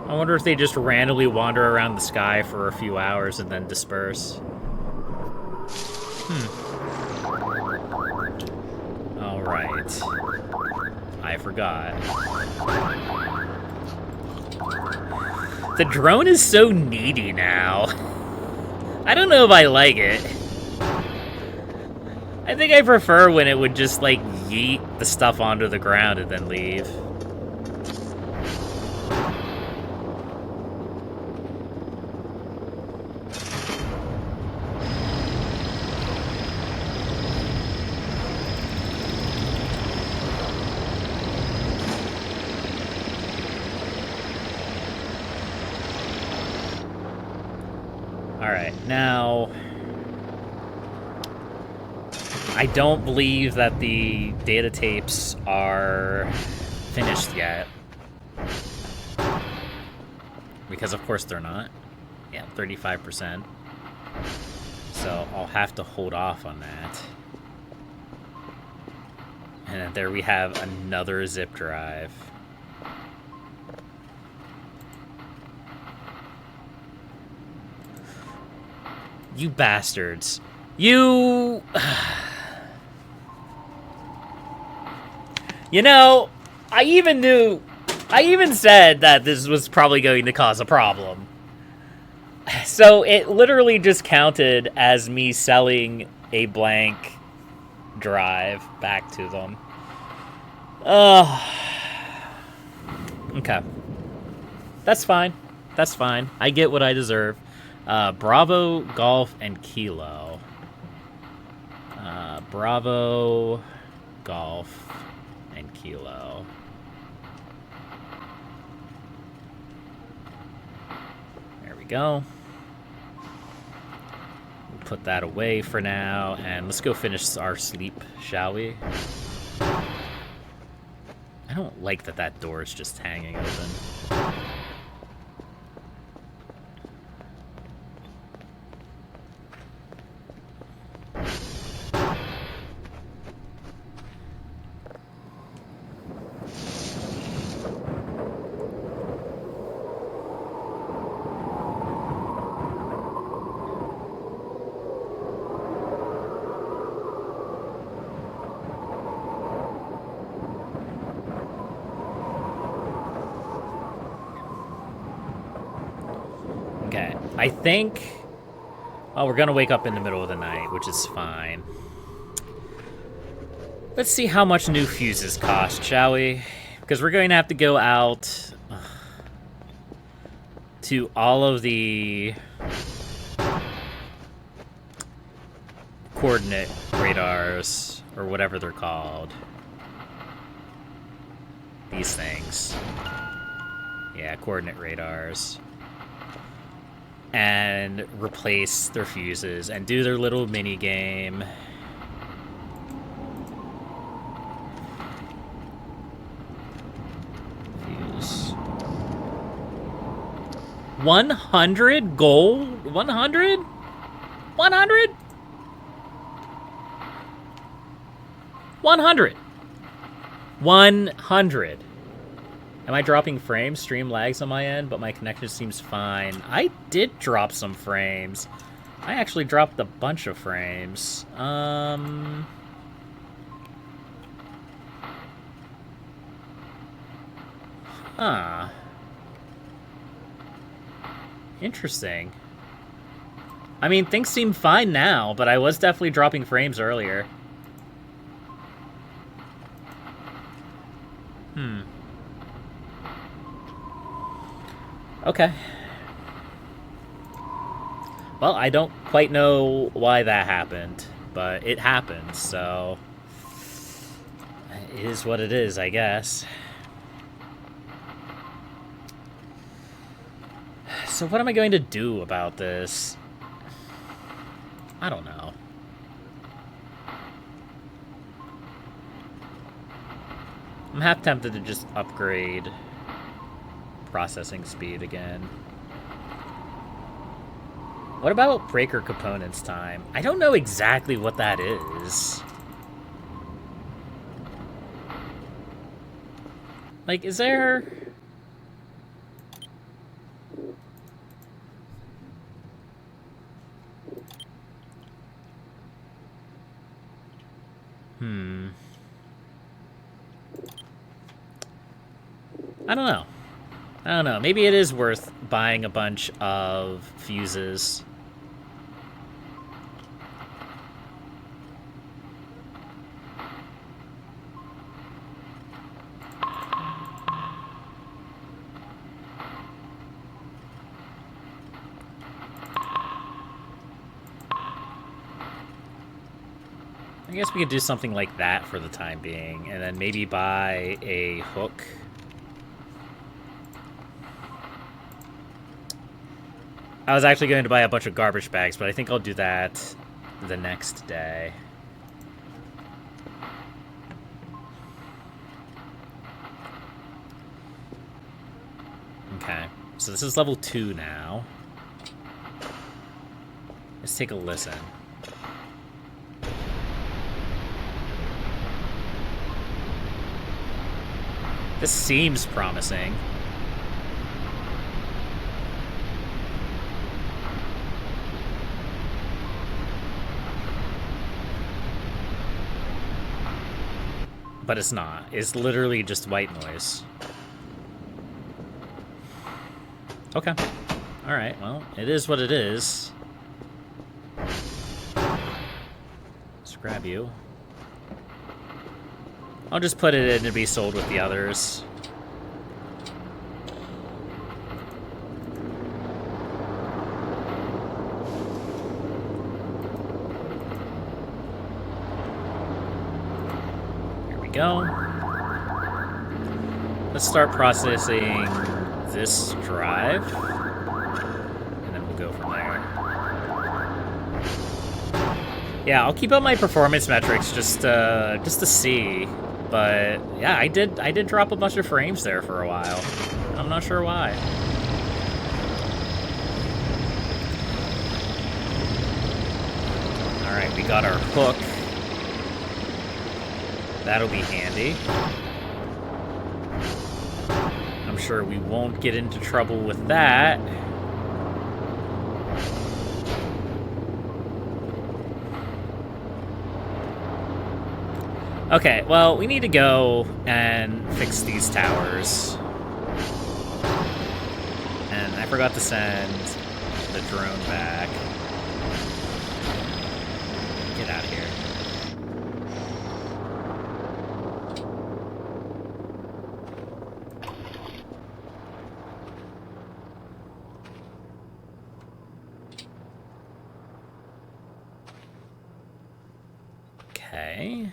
I wonder if they just randomly wander around the sky for a few hours and then disperse. Alright. I forgot. The drone is so needy now. I don't know if I like it. I think I prefer when it would just, like, yeet the stuff onto the ground and then leave. Alright, now... I don't believe that the data tapes are finished yet. Because of course they're not. Yeah, 35%. So I'll have to hold off on that. And then there we have another zip drive. You bastards. You... You know, I even said that this was probably going to cause a problem. So it literally just counted as me selling a blank drive back to them. Okay. That's fine. That's fine. I get what I deserve. Bravo, Golf, and Kilo. Bravo, Golf, and Kilo. There we go. We'll put that away for now, and let's go finish our sleep, shall we? I don't like that that door is just hanging open. Okay, I think... Oh, we're gonna wake up in the middle of the night, which is fine. Let's see how much new fuses cost, shall we? Because we're going to have to go out to all of the coordinate radars, or whatever they're called. These things. Yeah, coordinate radars. And replace their fuses and do their little mini game. Fuse. 100 gold? 100? 100? 100. 100. Am I dropping frames? Stream lags on my end, but my connection seems fine. I did drop some frames. I actually dropped a bunch of frames. Huh. Interesting. I mean, things seem fine now, but I was definitely dropping frames earlier. Okay. Well, I don't quite know why that happened, but it happened, so... It is what it is, I guess. So what am I going to do about this? I don't know. I'm half tempted to just upgrade processing speed again. What about breaker components time? I don't know exactly what that is. Like, is there... I don't know. I don't know. Maybe it is worth buying a bunch of fuses. I guess we could do something like that for the time being, and then maybe buy a hook. I was actually going to buy a bunch of garbage bags, but I think I'll do that the next day. Okay, so this is level 2 now. Let's take a listen. This seems promising. But it's not. It's literally just white noise. Okay. Alright, well, it is what it is. Let's grab you. I'll just put it in to be sold with the others. Here we go. Let's start processing this drive, and then we'll go from there. Yeah, I'll keep up my performance metrics just to see. But yeah, I did drop a bunch of frames there for a while. I'm not sure why. All right, we got our hook. That'll be handy. I'm sure we won't get into trouble with that. Okay, well, we need to go and fix these towers. And I forgot to send the drone back. Get out of here. Okay.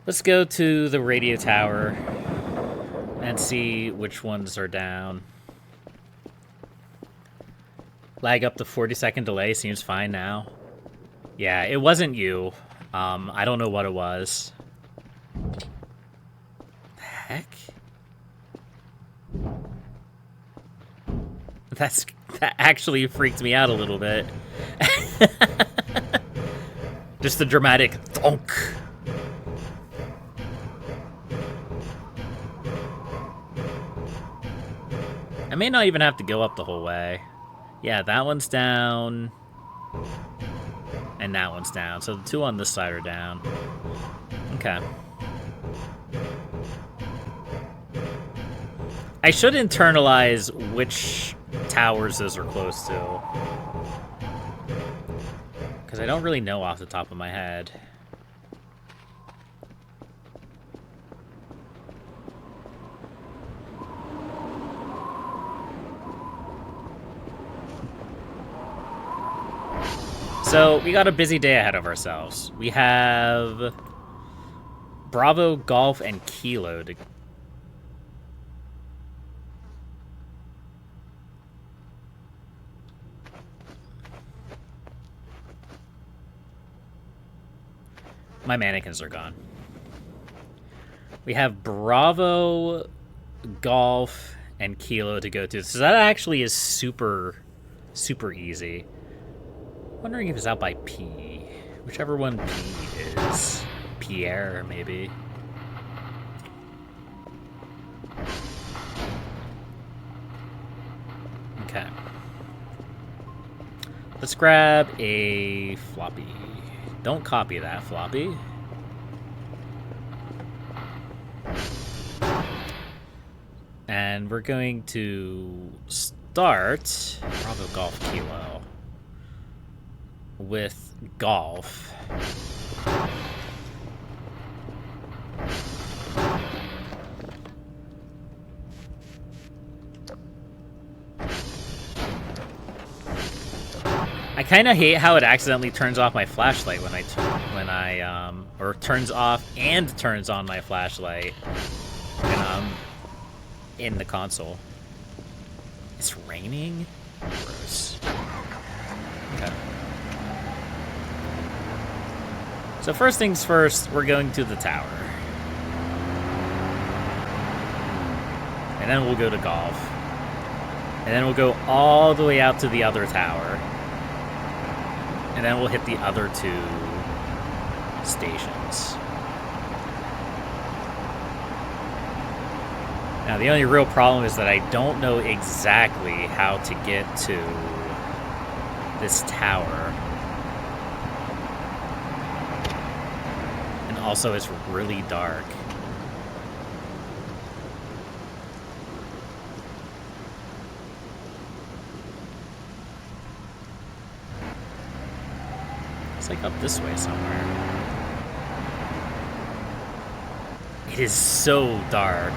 Let's go to the radio tower and see which ones are down. Lag up to 40-second delay seems fine now. Yeah, it wasn't you. I don't know what it was. The heck? That actually freaked me out a little bit. Just the dramatic thunk. I may not even have to go up the whole way. Yeah, that one's down. And that one's down. So the two on this side are down. Okay. I should internalize which towers those are close to. Because I don't really know off the top of my head. So, we got a busy day ahead of ourselves. We have Bravo, Golf, and Kilo to... My mannequins are gone. We have Bravo, Golf, and Kilo to go to. So that actually is super, super easy. Wondering if it's out by P. Whichever one P is. Pierre, maybe. Okay. Let's grab a floppy. Don't copy that floppy. And we're going to start Bravo Golf Kilo with golf. I kind of hate how it accidentally turns off my flashlight when or turns off and turns on my flashlight when I'm in the console. It's raining? Gross. Okay. So first things first, we're going to the tower. And then we'll go to golf. And then we'll go all the way out to the other tower. And then we'll hit the other two stations. Now, the only real problem is that I don't know exactly how to get to this tower. And also, it's really dark. It's like up this way somewhere. It is so dark.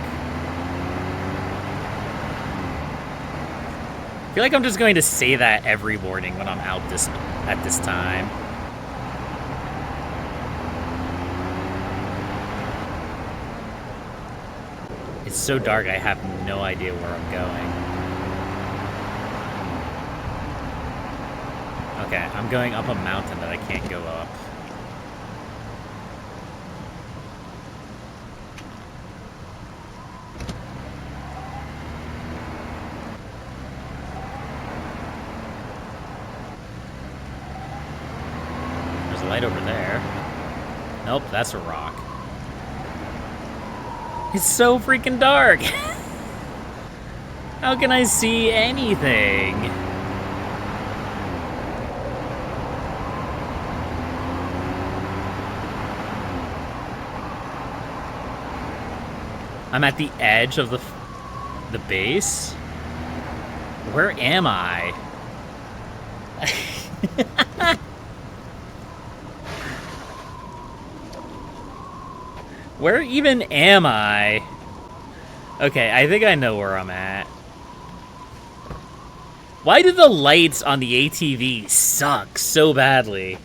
I feel like I'm just going to say that every morning when I'm out at this time. It's so dark, I have no idea where I'm going. Okay, I'm going up a mountain that I can't go up. There's a light over there. Nope, that's a rock. It's so freaking dark! How can I see anything? I'm at the edge of the base? Where am I? Where even am I? Okay, I think I know where I'm at. Why do the lights on the ATV suck so badly?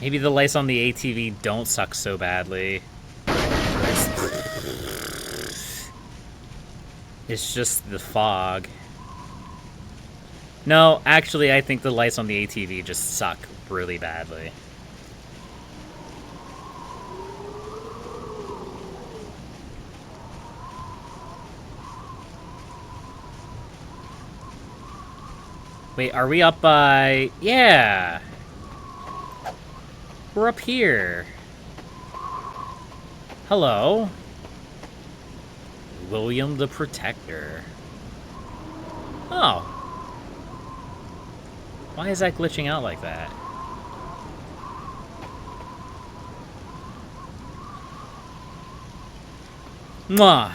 Maybe the lights on the ATV don't suck so badly. It's just the fog. No, actually, I think the lights on the ATV just suck really badly. Wait, are we up by... Yeah! We're up here. Hello. William the Protector. Oh. Why is that glitching out like that? Mwah.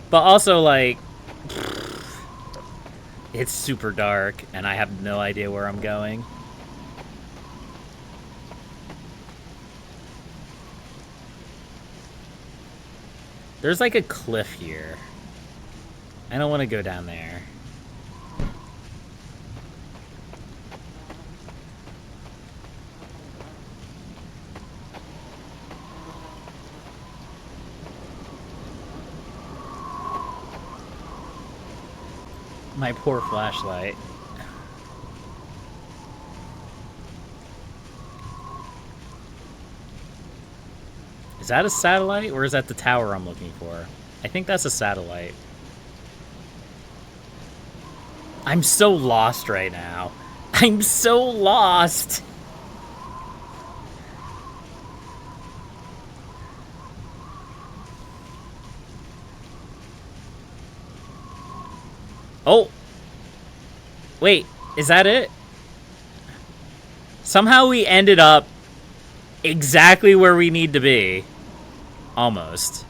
But also, like, it's super dark, and I have no idea where I'm going. There's, like, a cliff here. I don't want to go down there. My poor flashlight. Is that a satellite, or is that the tower I'm looking for? I think that's a satellite. I'm so lost right now. I'm so lost. Oh. Wait, is that it? Somehow we ended up exactly where we need to be. Almost.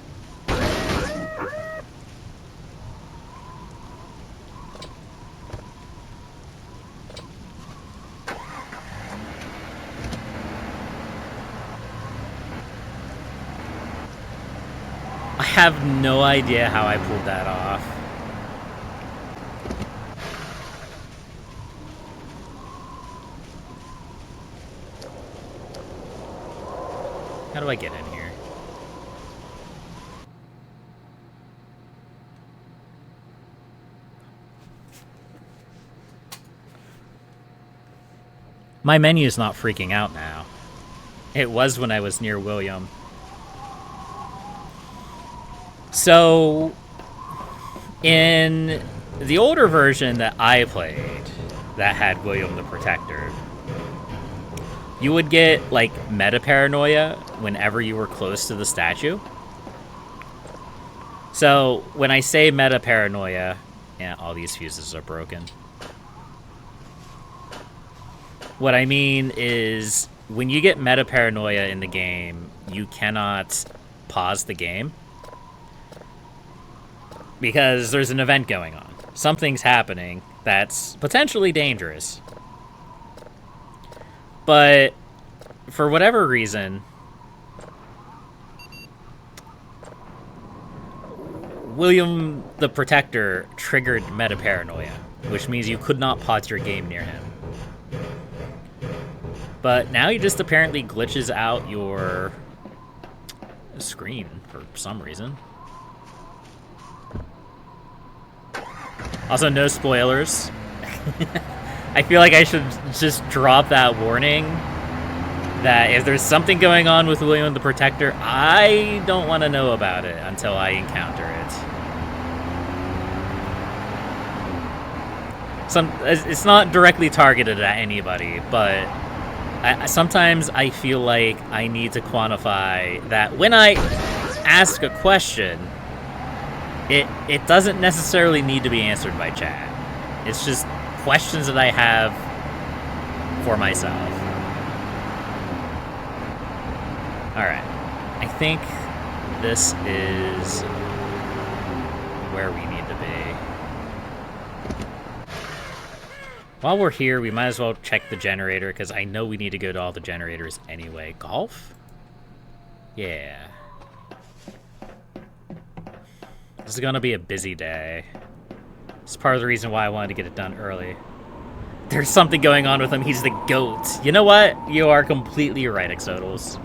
I have no idea how I pulled that off. How do I get in here? My menu's not freaking out now. It was when I was near William. So, in the older version that I played, that had William the Protector, you would get, like, meta-paranoia whenever you were close to the statue. So, when I say meta-paranoia, yeah, all these fuses are broken. What I mean is, when you get meta-paranoia in the game, you cannot pause the game. Because there's an event going on. Something's happening that's potentially dangerous. But for whatever reason, William the Protector triggered meta-paranoia, which means you could not pause your game near him. But now he just apparently glitches out your screen for some reason. Also, no spoilers. I feel like I should just drop that warning that if there's something going on with William the Protector, I don't want to know about it until I encounter it. It's not directly targeted at anybody, but sometimes I feel like I need to quantify that when I ask a question, it doesn't necessarily need to be answered by chat. It's just questions that I have for myself. Alright. I think this is where we need to be. While we're here, we might as well check the generator, because I know we need to go to all the generators anyway. Golf? Yeah. This is gonna be a busy day. It's part of the reason why I wanted to get it done early. There's something going on with him. He's the goat. You know what? You are completely right, Exodals.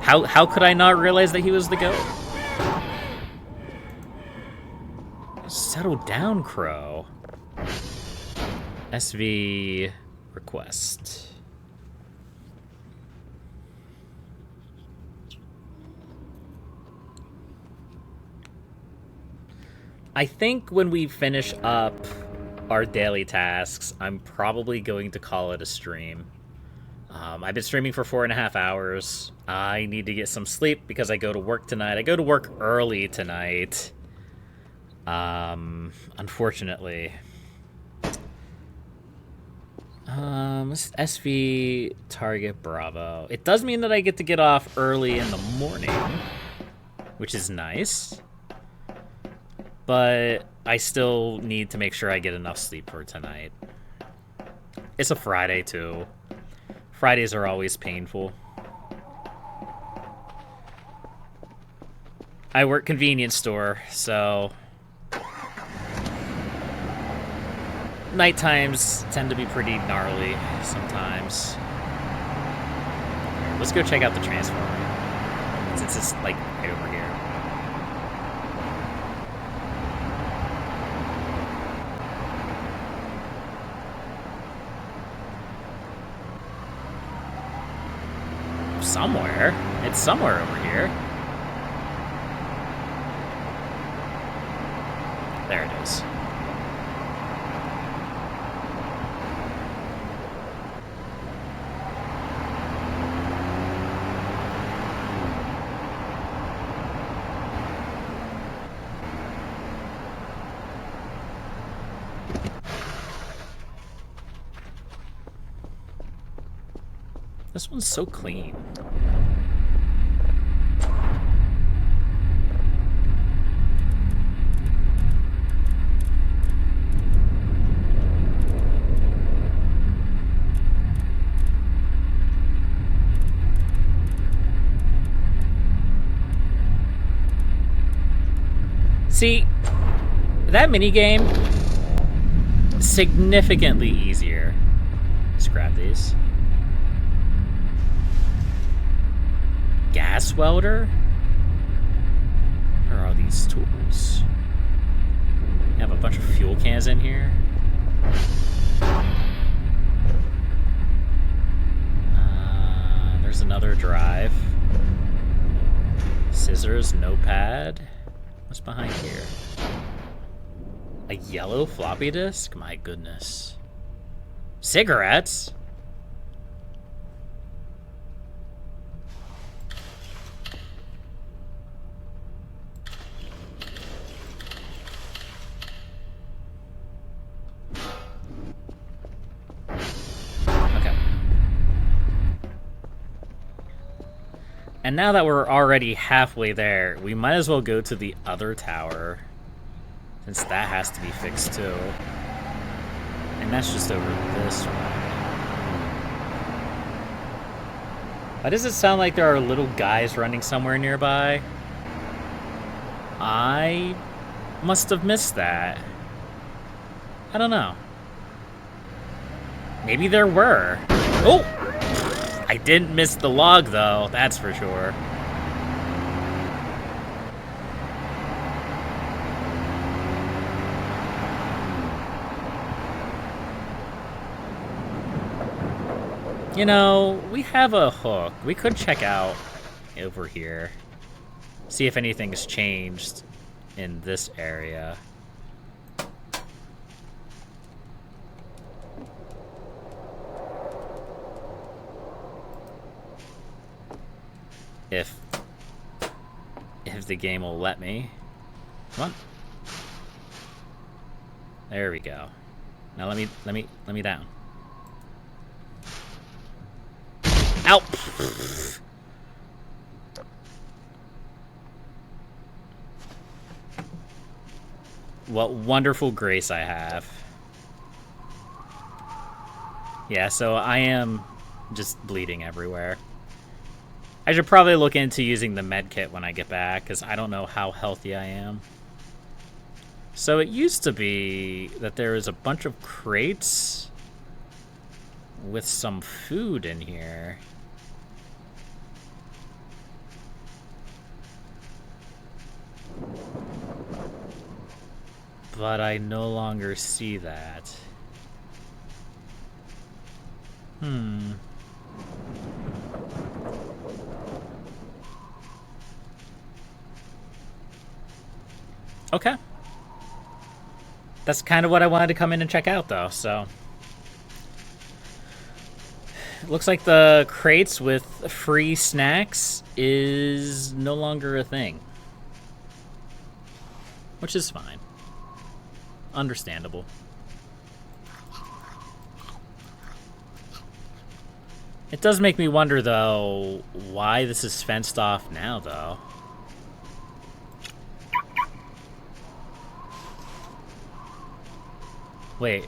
How could I not realize that he was the goat? Settle down, Crow. SV request. I think when we finish up our daily tasks, I'm probably going to call it a stream. I've been streaming for 4.5 hours. I need to get some sleep because I go to work tonight. I go to work early tonight. Unfortunately. SV target Bravo. It does mean that I get to get off early in the morning, which is nice. But I still need to make sure I get enough sleep for tonight. It's a Friday, too. Fridays are always painful. I work convenience store, so night times tend to be pretty gnarly sometimes. Let's go check out the transformer, since it's like right over here. Somewhere. It's somewhere over here. There it is. This one's so clean. See, that minigame, significantly easier. Let's grab these. Gas welder? Where are these tools? You have a bunch of fuel cans in here. There's another drive. Scissors, notepad. What's behind here? A yellow floppy disk? My goodness. Cigarettes? Okay. And now that we're already halfway there, we might as well go to the other tower, since that has to be fixed too. And that's just over this way. Why does it sound like there are little guys running somewhere nearby? I must have missed that. I don't know. Maybe there were. Oh! I didn't miss the log, though. That's for sure. You know, we have a hook. We could check out over here. See if anything's changed in this area. If the game will let me. Come on. There we go. Now let me down. Ow! What wonderful grace I have. Yeah, so I am just bleeding everywhere. I should probably look into using the med kit when I get back, because I don't know how healthy I am. So it used to be that there was a bunch of crates with some food in here. But I no longer see that. Okay. That's kind of what I wanted to come in and check out, though, so. It looks like the crates with free snacks is no longer a thing. Which is fine. Understandable. It does make me wonder, though, why this is fenced off now, though. Wait.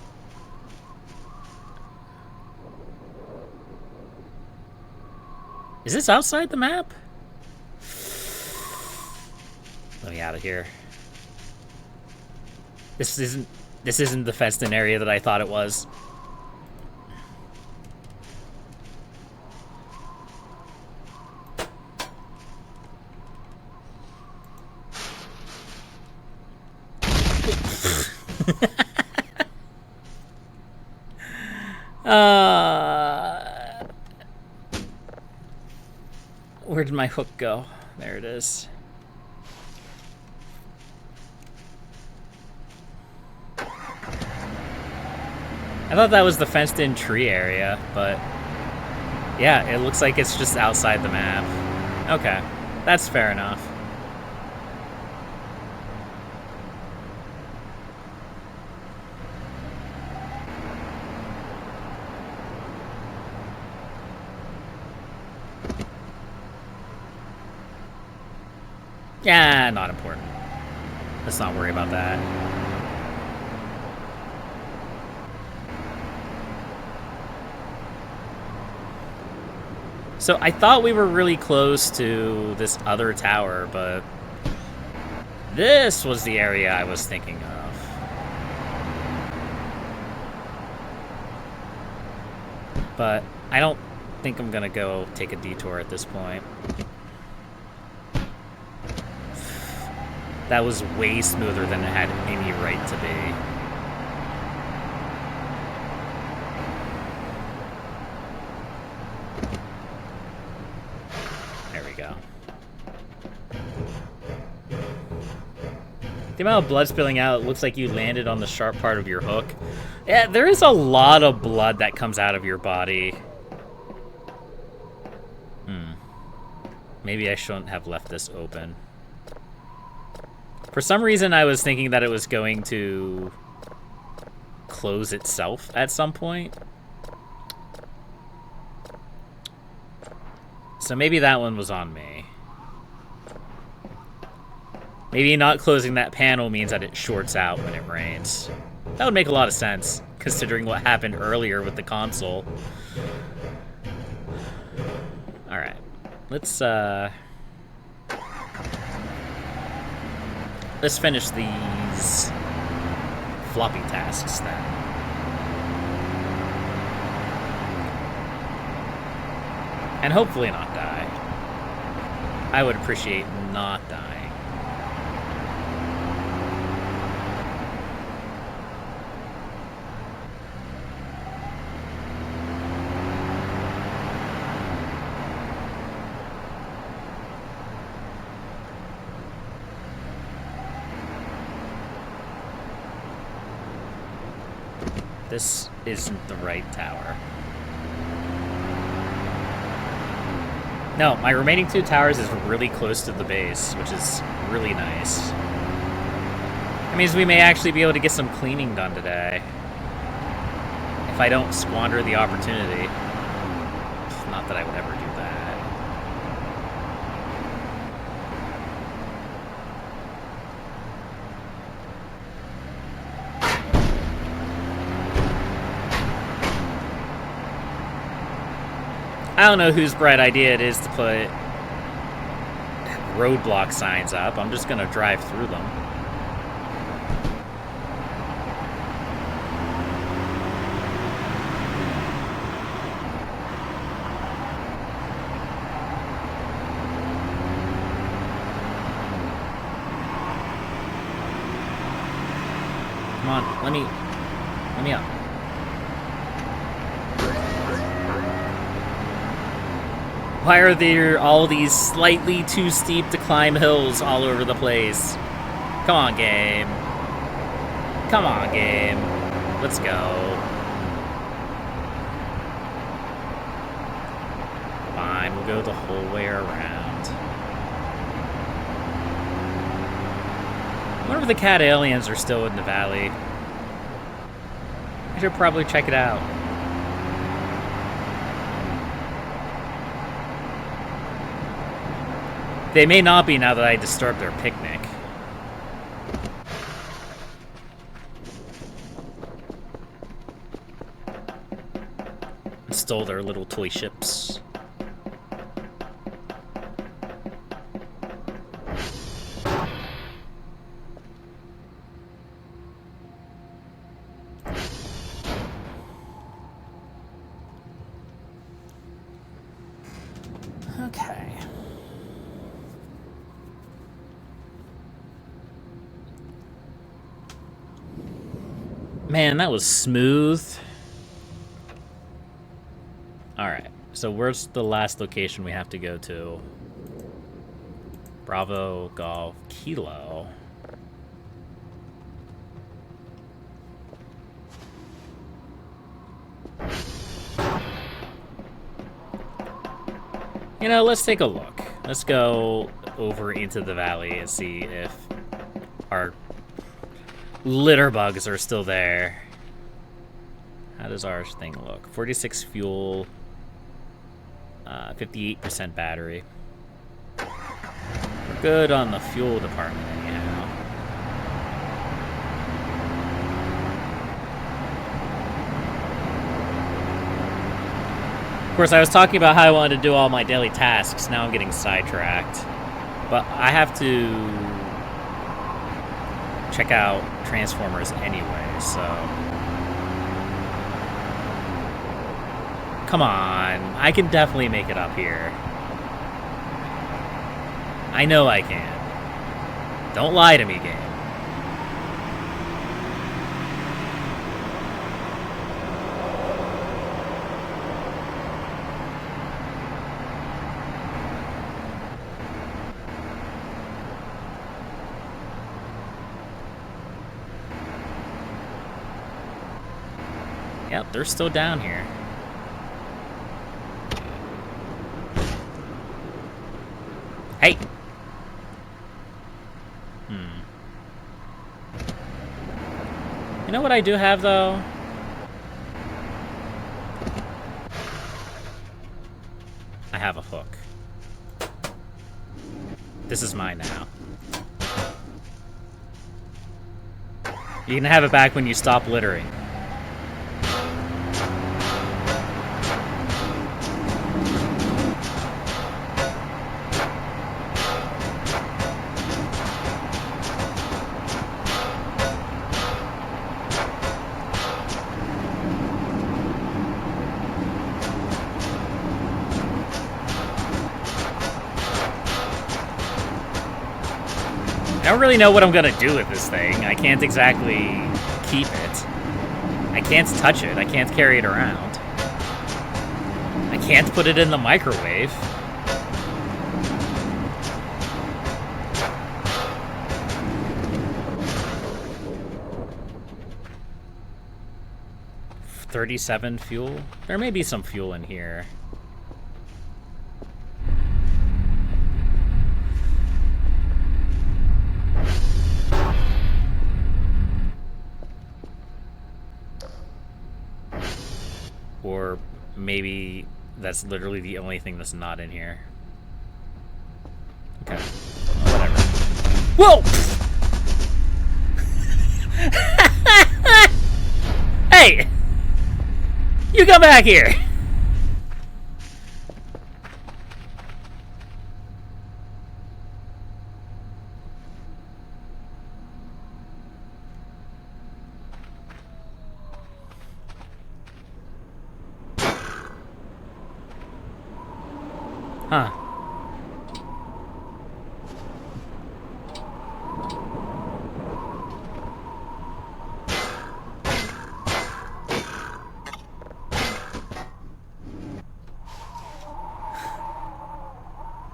Is this outside the map? Let me out of here. This isn't the fenced-in area that I thought it was. Where did my hook go? There it is. I thought that was the fenced-in tree area, but yeah, it looks like it's just outside the map. Okay, that's fair enough. Yeah, not important. Let's not worry about that. So I thought we were really close to this other tower, but this was the area I was thinking of. But I don't think I'm gonna go take a detour at this point. That was way smoother than it had any right to be. There we go. The amount of blood spilling out, it looks like you landed on the sharp part of your hook. Yeah, there is a lot of blood that comes out of your body. Maybe I shouldn't have left this open. For some reason, I was thinking that it was going to close itself at some point. So maybe that one was on me. Maybe not closing that panel means that it shorts out when it rains. That would make a lot of sense, considering what happened earlier with the console. Alright. Let's finish these floppy tasks then. And hopefully not die. I would appreciate not dying. This isn't the right tower. No, my remaining 2 towers is really close to the base, which is really nice. That means we may actually be able to get some cleaning done today. If I don't squander the opportunity. Not that I would ever do that. I don't know whose bright idea it is to put roadblock signs up. I'm just gonna drive through them. Come on, let me up. Why are there all these slightly too steep to climb hills all over the place? Come on, game. Come on, game. Let's go. Fine, we'll go the whole way around. I wonder if the cat aliens are still in the valley. I should probably check it out. They may not be now that I disturbed their picnic. And stole their little toy ships. Okay. Man, that was smooth. Alright, so where's the last location we have to go to? Bravo, Golf, Kilo. You know, let's take a look. Let's go over into the valley and see if our litter bugs are still there. How does our thing look? 46 fuel, 58% battery. We're good on the fuel department, anyhow. Of course, I was talking about how I wanted to do all my daily tasks. Now I'm getting sidetracked. But I have to check out Transformers anyway, so... Come on. I can definitely make it up here. I know I can. Don't lie to me, game. Yep, they're still down here. Hey! You know what I do have, though? I have a hook. This is mine now. You can have it back when you stop littering. I don't really know what I'm gonna do with this thing. I can't exactly keep it. I can't touch it. I can't carry it around. I can't put it in the microwave. $37 fuel? There may be some fuel in here. Or maybe that's literally the only thing that's not in here. Okay. Whatever. Whoa! Hey! You come back here! Huh.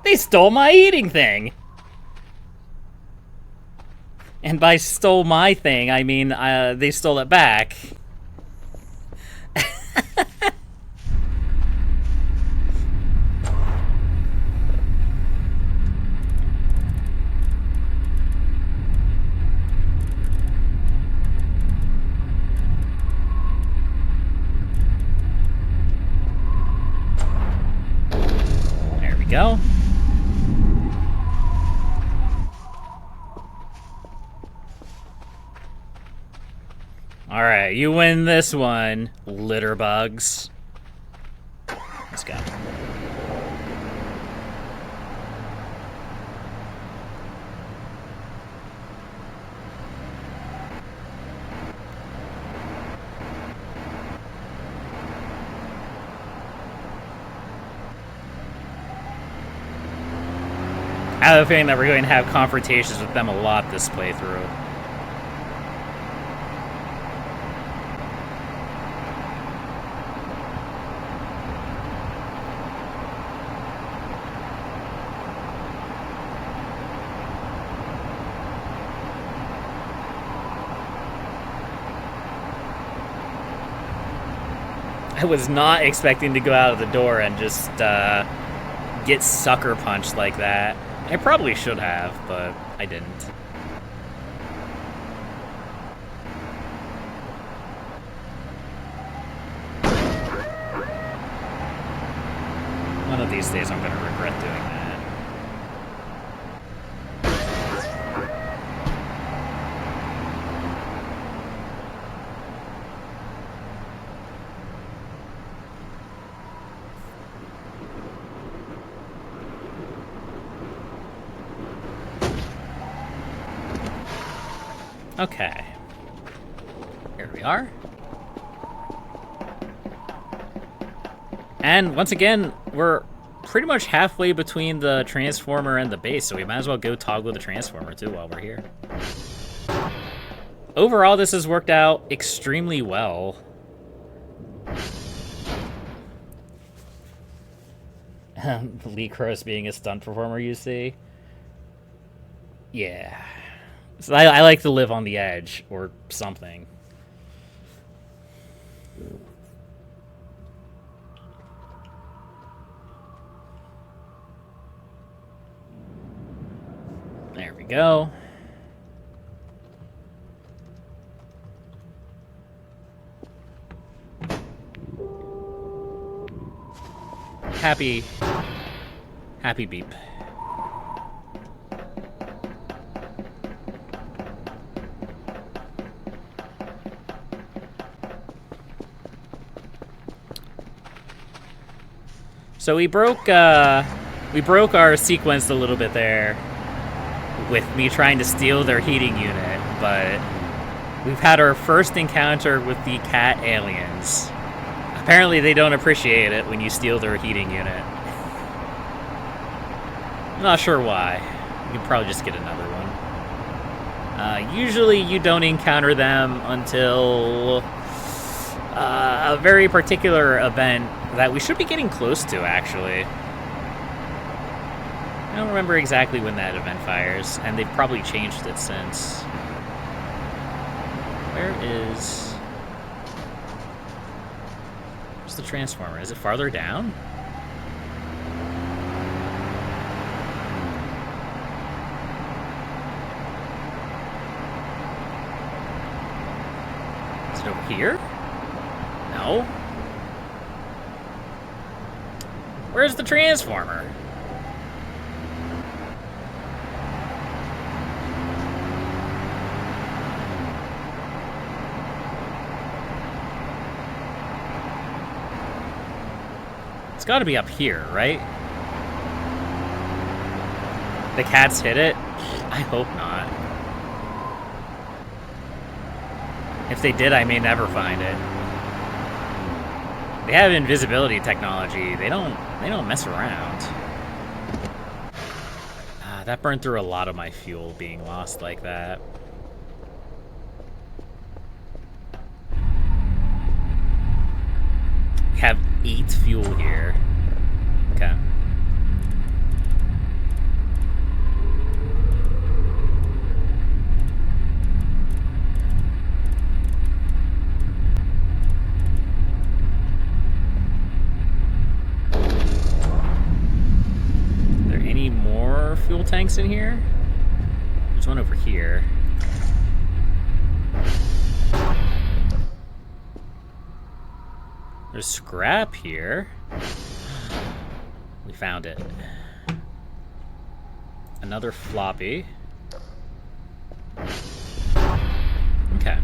They stole my eating thing! And by stole my thing, I mean they stole it back. There we go. Alright, you win this one, litter bugs. Let's go. I have a feeling that we're going to have confrontations with them a lot this playthrough. I was not expecting to go out of the door and just get sucker punched like that. I probably should have, but I didn't. One of these days I'm going to regret doing that. Okay. Here we are. And once again, we're pretty much halfway between the transformer and the base, so we might as well go toggle the transformer too while we're here. Overall, this has worked out extremely well. Leecros being a stunt performer, you see? Yeah. So I like to live on the edge, or something. There we go. Happy beep. So we broke our sequence a little bit there with me trying to steal their heating unit, but we've had our first encounter with the cat aliens. Apparently they don't appreciate it when you steal their heating unit. I'm not sure why. You can probably just get another one. Usually you don't encounter them until a very particular event that we should be getting close to, actually. I don't remember exactly when that event fires, and they've probably changed it since. Where's the transformer? Is it farther down? Is it over here? No. Where's the transformer? It's got to be up here, right? The cats hit it? I hope not. If they did, I may never find it. They have invisibility technology. They don't mess around. That burned through a lot of my fuel being lost like that. We have 8 fuel here. Okay. Fuel tanks in here? There's one over here. There's scrap here. We found it. Another floppy. Okay.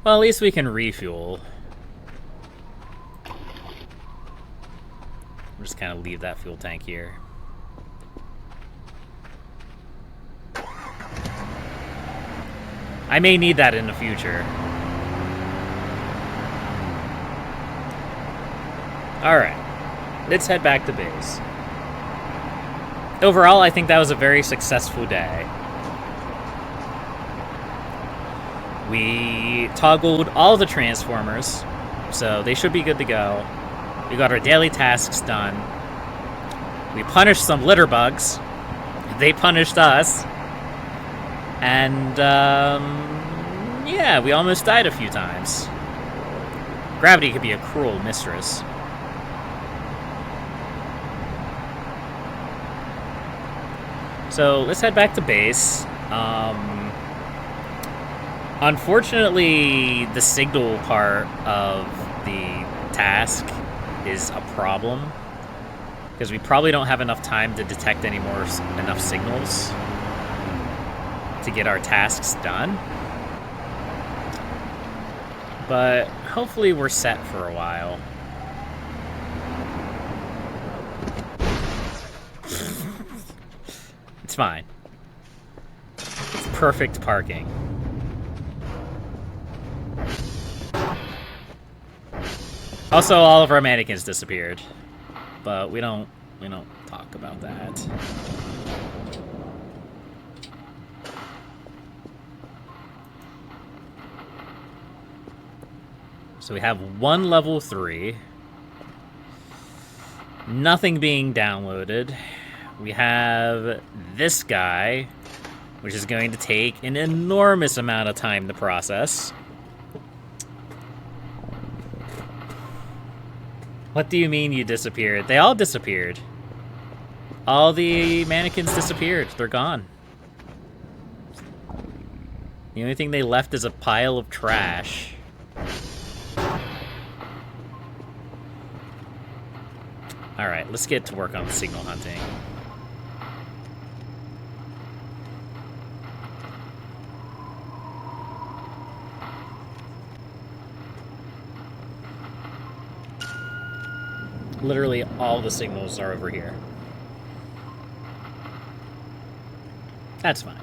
Well, at least we can refuel. We'll just kind of leave that fuel tank here. I may need that in the future. Alright. Let's head back to base. Overall, I think that was a very successful day. We toggled all the transformers, so they should be good to go. We got our daily tasks done. We punished some litter bugs. They punished us. And, yeah, we almost died a few times. Gravity could be a cruel mistress. So, let's head back to base. Unfortunately, the signal part of the task is a problem. Because we probably don't have enough time to detect enough signals to get our tasks done. But hopefully we're set for a while. It's fine. perfect parking. Also, all of our mannequins disappeared, but we don't talk about that. So we have one level 3. Nothing being downloaded. We have this guy, which is going to take an enormous amount of time to process. What do you mean you disappeared? They all disappeared. All the mannequins disappeared. They're gone. The only thing they left is a pile of trash. Alright, let's get to work on signal hunting. Literally all the signals are over here. That's fine.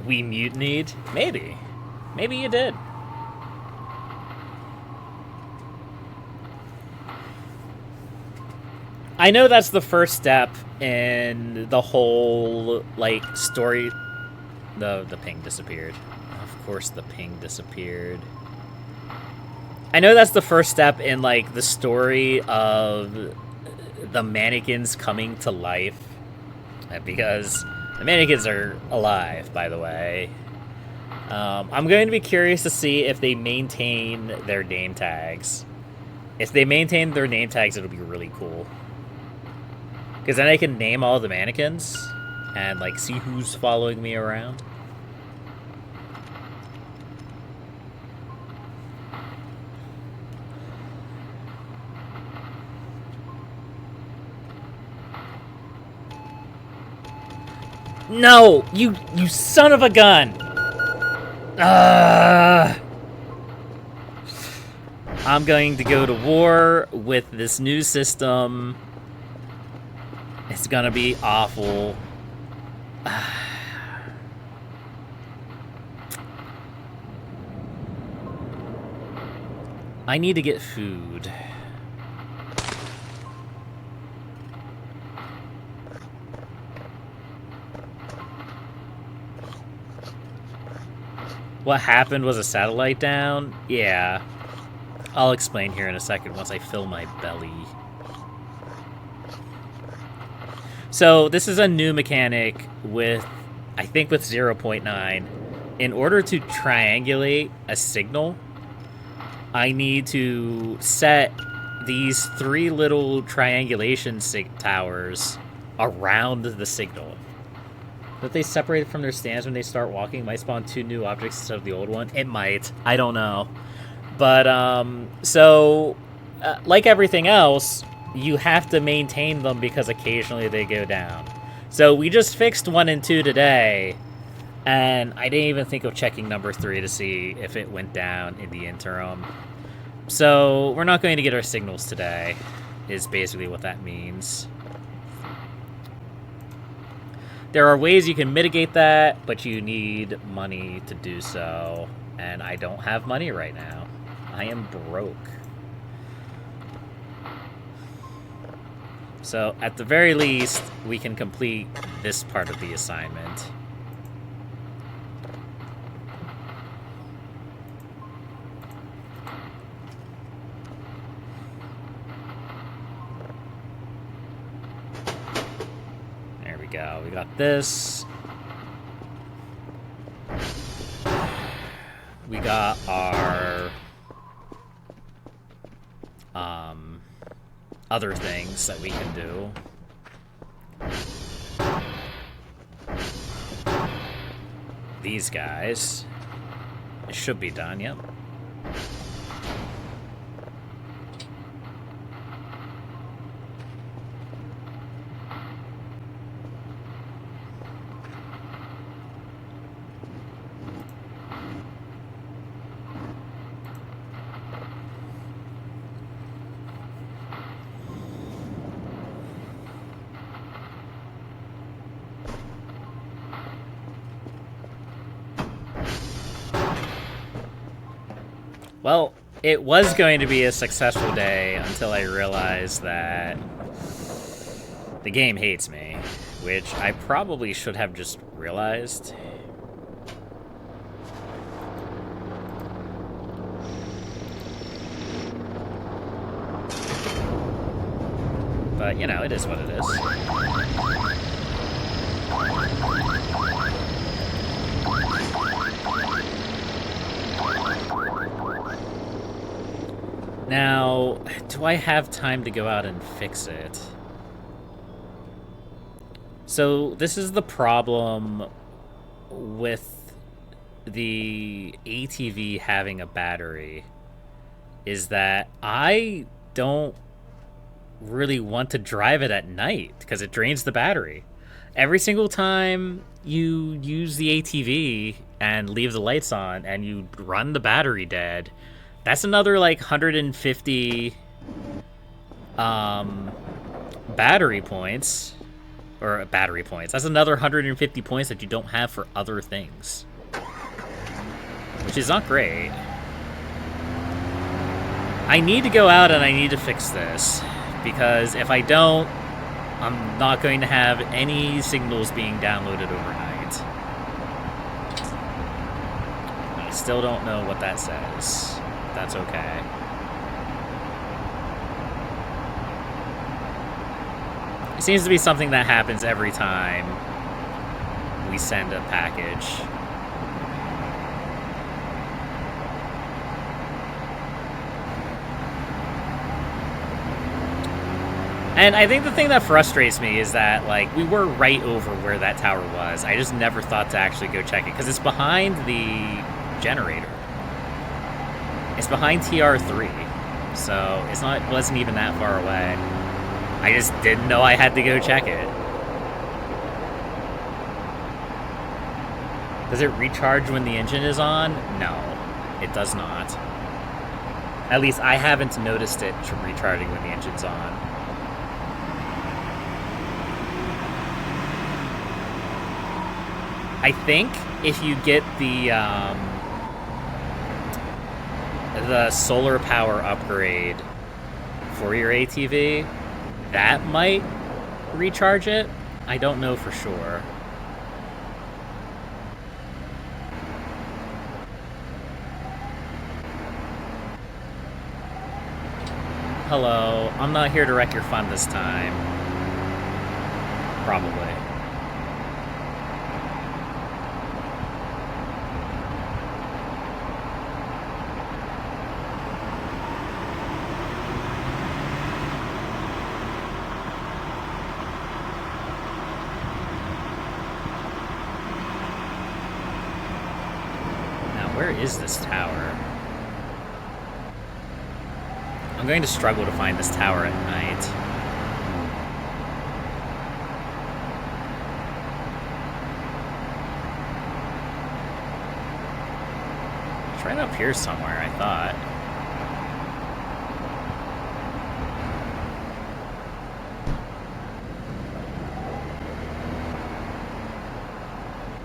We mutinied? Maybe. Maybe you did. I know that's the first step in the whole, like, story. The ping disappeared. Of course the ping disappeared. I know that's the first step in, like, the story of the mannequins coming to life. Because the mannequins are alive, by the way. I'm going to be curious to see if they maintain their name tags. If they maintain their name tags, it'll be really cool. Because then I can name all the mannequins and, like, see who's following me around. No! You son of a gun! I'm going to go to war with this new system. It's gonna be awful. I need to get food. What happened was a satellite down? Yeah. I'll explain here in a second once I fill my belly. So this is a new mechanic with, I think with 0.9. In order to triangulate a signal, I need to set these 3 little triangulation towers around the signal. If they separate from their stands when they start walking, might spawn 2 new objects instead of the old one. It might. I don't know. But, like everything else, you have to maintain them because occasionally they go down. So we just fixed 1 and 2 today, and I didn't even think of checking number 3 to see if it went down in the interim. So we're not going to get our signals today, is basically what that means. There are ways you can mitigate that, but you need money to do so, and I don't have money right now. I am broke. So, at the very least, we can complete this part of the assignment. There we go. We got this. We got our other things that we can do. These guys. It should be done, yep. Well, it was going to be a successful day until I realized that the game hates me, which I probably should have just realized. But, you know, it is what it is. Now, do I have time to go out and fix it? So, this is the problem with the ATV having a battery, is that I don't really want to drive it at night because it drains the battery. Every single time you use the ATV and leave the lights on and you run the battery dead, that's another like 150 battery points. Or battery points. That's another 150 points that you don't have for other things. Which is not great. I need to go out and I need to fix this. Because if I don't, I'm not going to have any signals being downloaded overnight. I still don't know what that says. That's okay. It seems to be something that happens every time we send a package. And I think the thing that frustrates me is that, like, we were right over where that tower was. I just never thought to actually go check it, because it's behind the generator. It's behind TR3, so it wasn't even that far away. I just didn't know I had to go check it. Does it recharge when the engine is on? No, it does not. At least I haven't noticed it recharging when the engine's on. I think if you get the solar power upgrade for your ATV, that might recharge it. I don't know for sure. Hello, I'm not here to wreck your fun this time. Probably. Where is this tower? I'm going to struggle to find this tower at night. It's right up here somewhere, I thought.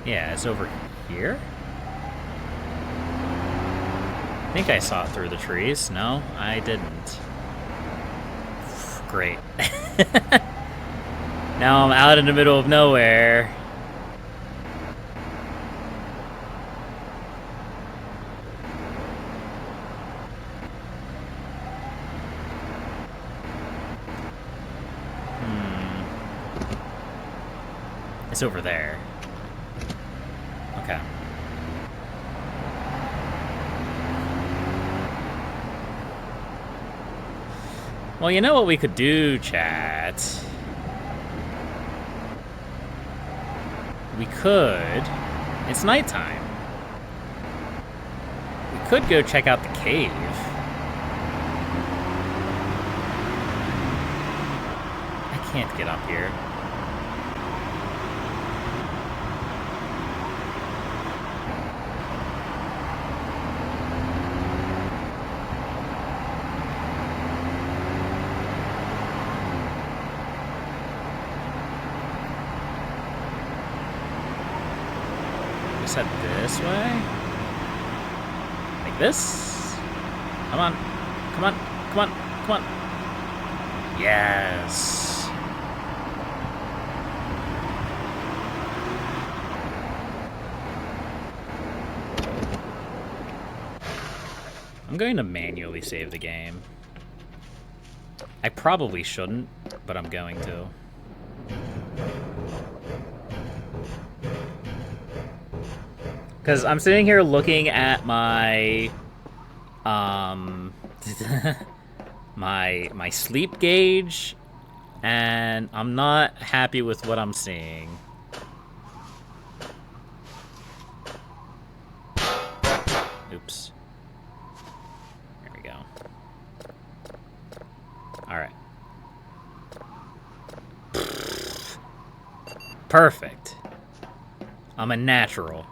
Yeah, it's over here? I think I saw it through the trees. No, I didn't. Great. Now I'm out in the middle of nowhere. It's over there. Okay. Well, you know what we could do, chat? We could... It's nighttime. We could go check out the cave. I can't get up here. Head this way? Like this? Come on. Come on. Come on. Come on. Yes. I'm going to manually save the game. I probably shouldn't, but I'm going to. Because I'm sitting here looking at my my sleep gauge, and I'm not happy with what I'm seeing. Oops. There we go. Alright. Perfect. I'm a natural.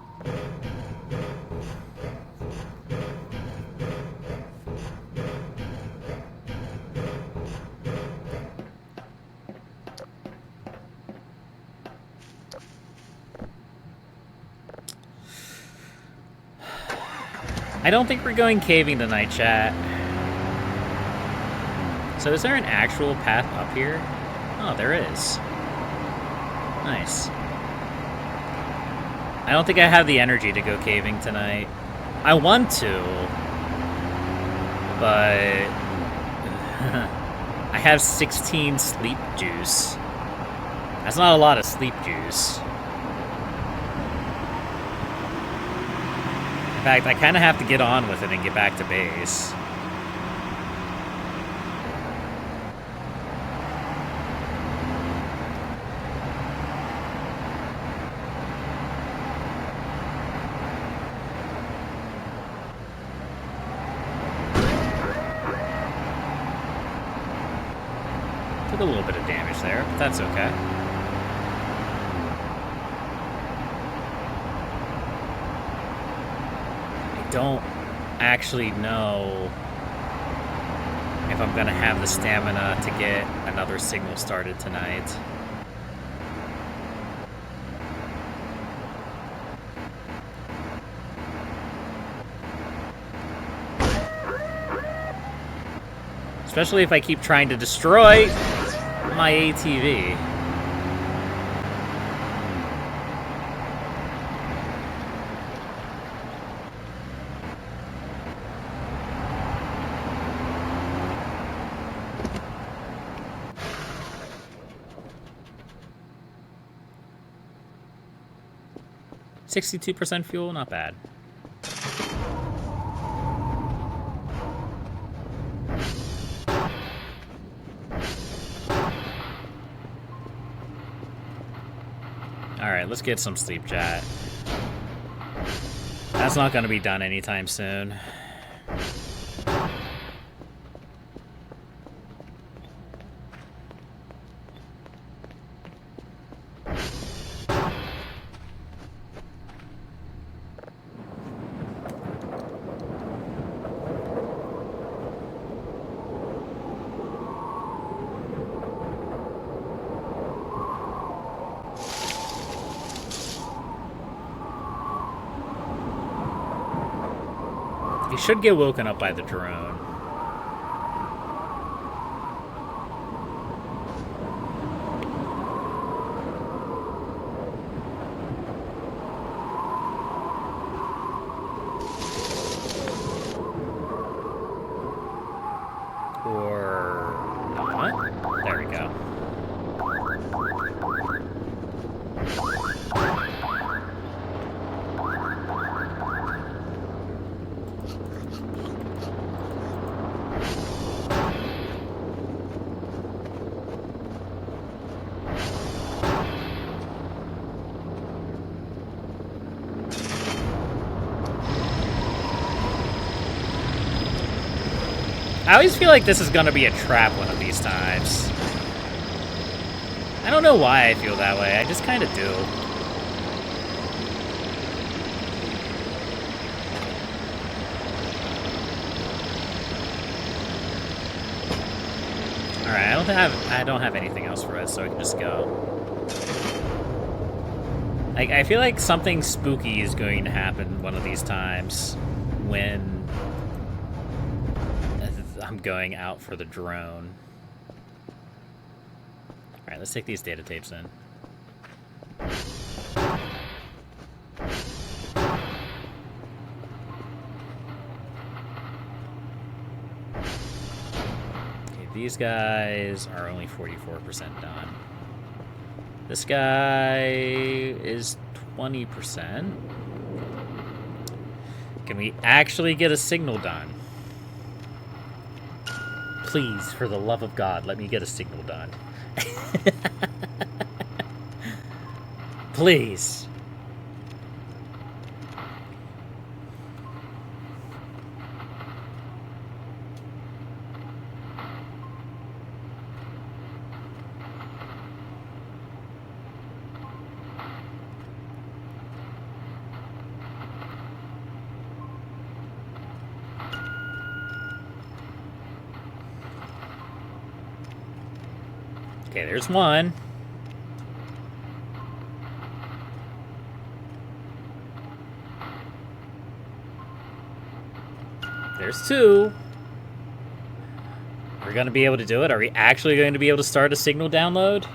I don't think we're going caving tonight, chat. So is there an actual path up here? Oh, there is. Nice. I don't think I have the energy to go caving tonight. I want to, but I have 16 sleep juice. That's not a lot of sleep juice. In fact, I kind of have to get on with it and get back to base. Took a little bit of damage there, but that's okay. Don't actually know if I'm gonna have the stamina to get another signal started tonight. Especially if I keep trying to destroy my ATV. $62% fuel, not bad. Alright, let's get some sleep, chat. That's not going to be done anytime soon. He should get woken up by the drone. Or not? There we go. I always feel like this is gonna be a trap one of these times. I don't know why I feel that way, I just kinda do. Alright, I don't have anything else for us, so I can just go. Like, I feel like something spooky is going to happen one of these times when I'm going out for the drone. Alright, let's take these data tapes in. Okay, these guys are only 44% done. This guy is 20%. Can we actually get a signal done? Please, for the love of God, let me get a signal done. Please. Okay, there's one. There's two. We're going to be able to do it? Are we actually going to be able to start a signal download?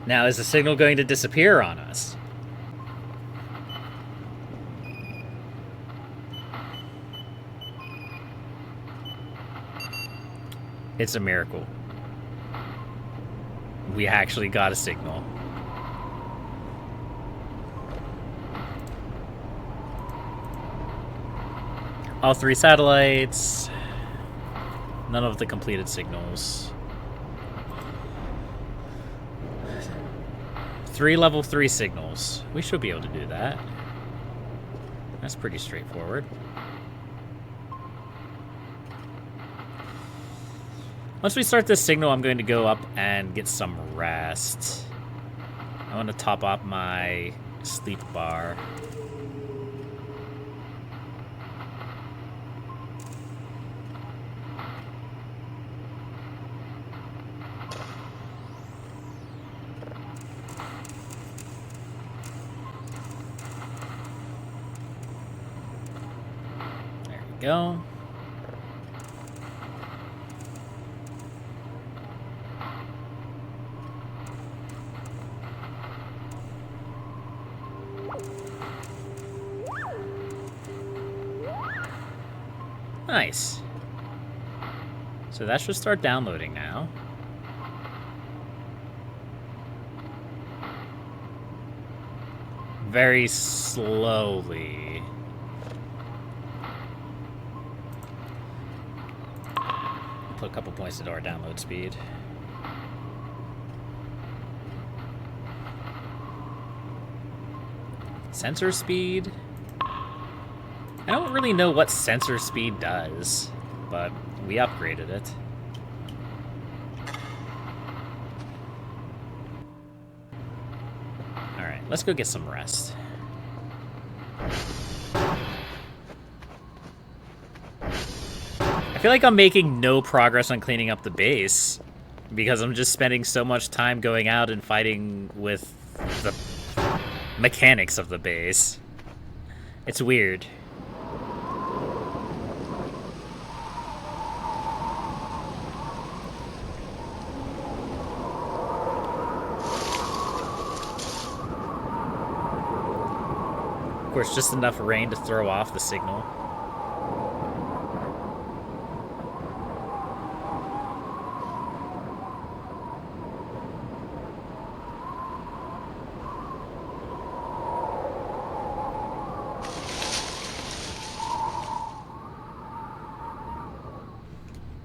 Now, is the signal going to disappear on us? It's a miracle. We actually got a signal. All 3 satellites. None of the completed signals. 3 level 3 signals. We should be able to do that. That's pretty straightforward. Once we start this signal, I'm going to go up and get some rest. I want to top up my sleep bar. There we go. Nice. So that should start downloading now. Very slowly. Put a couple points into our download speed. Sensor speed. I don't really know what sensor speed does, but we upgraded it. Alright, let's go get some rest. I feel like I'm making no progress on cleaning up the base, because I'm just spending so much time going out and fighting with the mechanics of the base. It's weird. Of course, just enough rain to throw off the signal.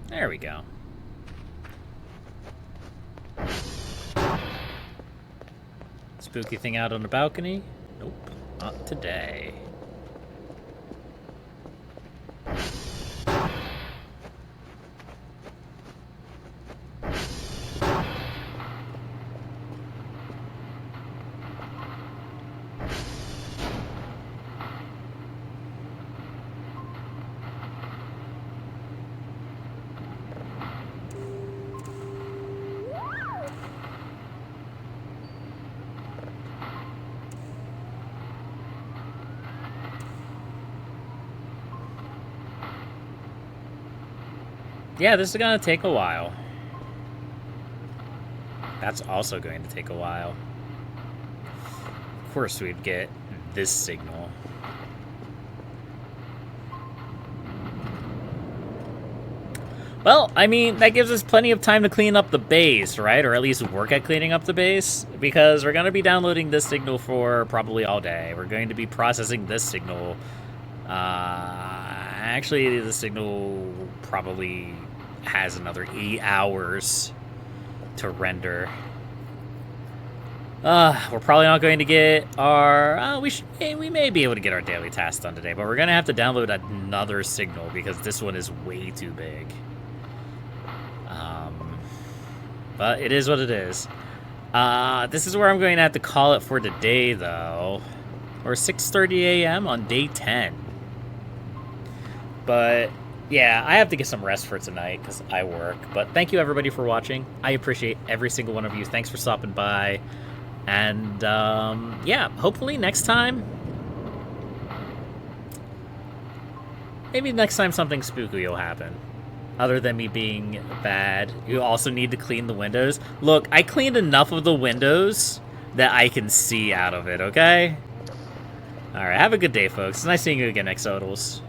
There we go. Spooky thing out on the balcony? Nope, not today. Yeah, this is gonna take a while. That's also going to take a while. Of course we'd get this signal. Well, I mean, that gives us plenty of time to clean up the base, right? Or at least work at cleaning up the base, because we're going to be downloading this signal for probably all day. We're going to be processing this signal. Actually, the signal probably has another 8 hours to render. We're probably not going to get our... we may be able to get our daily tasks done today, but we're going to have to download another signal because this one is way too big. But it is what it is. This is where I'm going to have to call it for today, though. Or 6:30 a.m. on day 10. But, yeah, I have to get some rest for tonight because I work. But thank you, everybody, for watching. I appreciate every single one of you. Thanks for stopping by. And, yeah, hopefully next time... Maybe next time something spooky will happen. Other than me being bad. You also need to clean the windows. Look, I cleaned enough of the windows that I can see out of it, okay? Alright, have a good day, folks. It's nice seeing you again, Exodals.